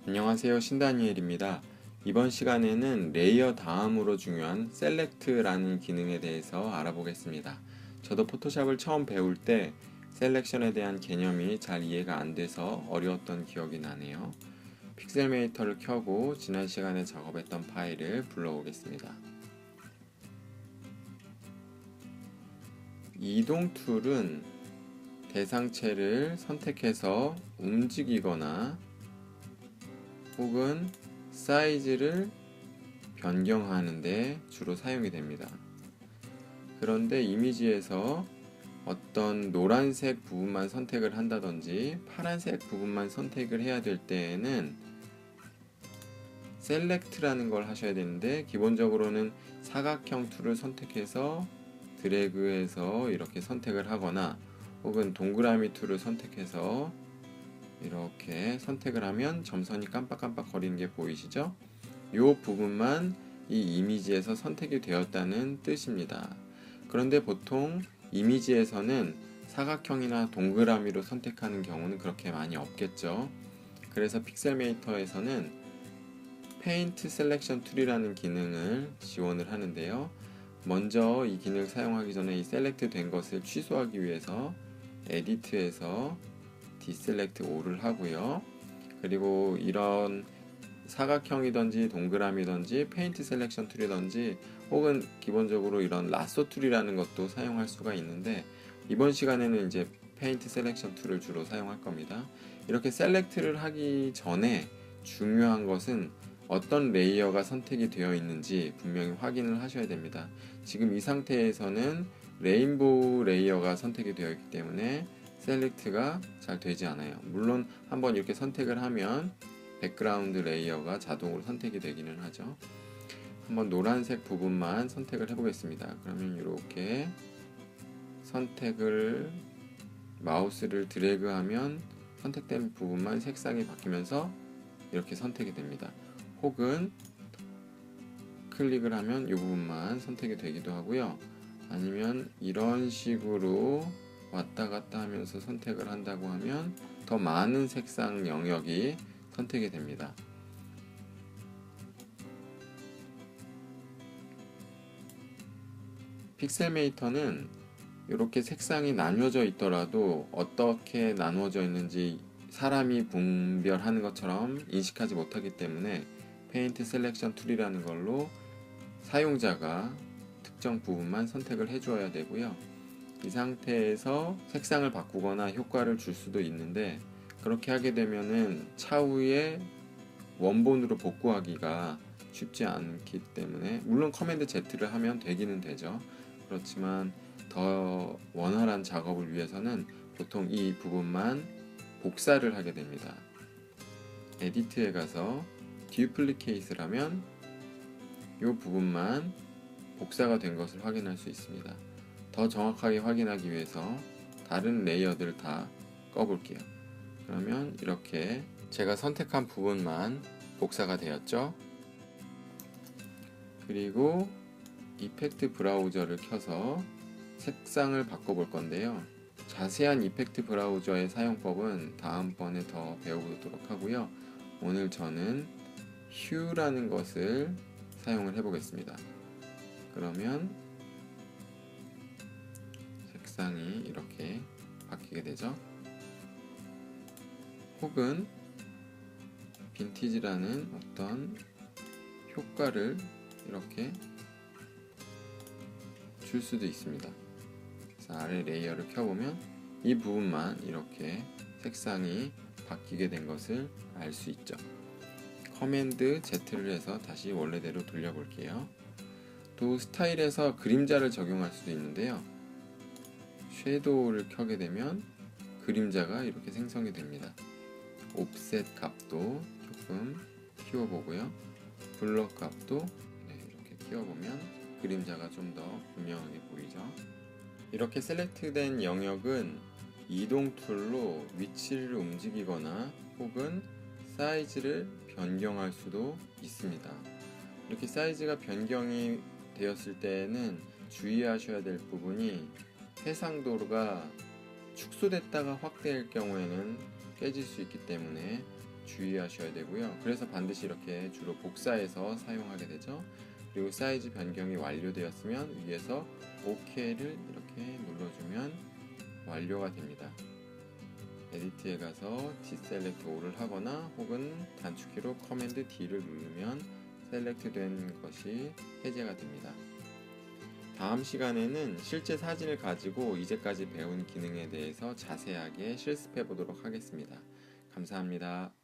안녕하세요, 신다니엘입니다. 이번 시간에는 레이어 다음으로 중요한 셀렉트라는 기능에 대해서 알아보겠습니다. 저도 포토샵을 처음 배울 때 셀렉션에 대한 개념이 잘 이해가 안 돼서 어려웠던 기억이 나네요. 픽셀메이터를 켜고 지난 시간에 작업했던 파일을 불러오겠습니다. 이동 툴은 대상체를 선택해서 움직이거나 혹은 사이즈를 변경하는 데 주로 사용이 됩니다. 그런데 이미지에서 어떤 노란색 부분만 선택을 한다든지 파란색 부분만 선택을 해야 될 때에는 셀렉트라는 걸 하셔야 되는데, 기본적으로는 사각형 툴을 선택해서 드래그해서 이렇게 선택을 하거나 혹은 동그라미 툴을 선택해서 이렇게 선택을 하면 점선이 깜빡깜빡 거리는 게 보이시죠? 이 부분만 이 이미지에서 선택이 되었다는 뜻입니다. 그런데 보통 이미지에서는 사각형이나 동그라미로 선택하는 경우는 그렇게 많이 없겠죠. 그래서 픽셀메이터에서는 페인트 셀렉션 툴이라는 기능을 지원을 하는데요. 먼저 이 기능을 사용하기 전에 이 셀렉트 된 것을 취소하기 위해서 에디트에서 디셀렉트 all을 하고요. 그리고 이런 사각형이든지 동그라미든지 페인트 셀렉션 툴이든지 혹은 기본적으로 이런 라쏘 툴이라는 것도 사용할 수가 있는데, 이번 시간에는 이제 페인트 셀렉션 툴을 주로 사용할 겁니다. 이렇게 셀렉트를 하기 전에 중요한 것은 어떤 레이어가 선택이 되어 있는지 분명히 확인을 하셔야 됩니다. 지금 이 상태에서는 레인보우 레이어가 선택이 되어 있기 때문에 셀렉트가 잘 되지 않아요. 물론 한번 이렇게 선택을 하면 백그라운드 레이어가 자동으로 선택이 되기는 하죠. 한번 노란색 부분만 선택을 해보겠습니다. 그러면 이렇게 선택을 마우스를 드래그하면 선택된 부분만 색상이 바뀌면서 이렇게 선택이 됩니다. 혹은 클릭을 하면 이 부분만 선택이 되기도 하고요. 아니면 이런 식으로 왔다 갔다 하면서 선택을 한다고 하면 더 많은 색상 영역이 선택이 됩니다. 픽셀메이터는 이렇게 색상이 나뉘어져 있더라도 어떻게 나누어져 있는지 사람이 분별하는 것처럼 인식하지 못하기 때문에 페인트 셀렉션 툴이라는 걸로 사용자가 특정 부분만 선택을 해주어야 되고요. 이 상태에서 색상을 바꾸거나 효과를 줄 수도 있는데, 그렇게 하게 되면은 차후에 원본으로 복구하기가 쉽지 않기 때문에, 물론 커맨드 Z를 하면 되기는 되죠. 그렇지만 더 원활한 작업을 위해서는 보통 이 부분만 복사를 하게 됩니다. 에디트에 가서 듀플리케이트를 하면 이 부분만 복사가 된 것을 확인할 수 있습니다. 더 정확하게 확인하기 위해서 다른 레이어들을 다 꺼볼게요. 그러면 이렇게 제가 선택한 부분만 복사가 되었죠. 그리고 이펙트 브라우저를 켜서 색상을 바꿔볼 건데요. 자세한 이펙트 브라우저의 사용법은 다음번에 더 배워보도록 하고요. 오늘 저는 휴라는 것을 사용을 해보겠습니다. 그러면 색상이 이렇게 바뀌게 되죠. 혹은 빈티지라는 어떤 효과를 이렇게 줄 수도 있습니다. 그래서 아래 레이어를 켜보면 이 부분만 이렇게 색상이 바뀌게 된 것을 알 수 있죠. 커맨드 Z를 해서 다시 원래대로 돌려볼게요. 또 스타일에서 그림자를 적용할 수도 있는데요. 섀도우를 켜게 되면 그림자가 이렇게 생성이 됩니다. 옵셋 값도 조금 키워보고요. 블러 값도 이렇게 키워보면 그림자가 좀 더 분명하게 보이죠. 이렇게 셀렉트된 영역은 이동 툴로 위치를 움직이거나 혹은 사이즈를 변경할 수도 있습니다. 이렇게 사이즈가 변경이 되었을 때에는 주의하셔야 될 부분이, 해상도가 축소됐다가 확대할 경우에는 깨질 수 있기 때문에 주의하셔야 되고요. 그래서 반드시 이렇게 주로 복사해서 사용하게 되죠. 그리고 사이즈 변경이 완료되었으면 위에서 OK를 이렇게 눌러주면 완료가 됩니다. 에디트에 가서 디셀렉트 All을 하거나 혹은 단축키로 커맨드 D를 누르면 셀렉트 된 것이 해제가 됩니다. 다음 시간에는 실제 사진을 가지고 이제까지 배운 기능에 대해서 자세하게 실습해 보도록 하겠습니다. 감사합니다.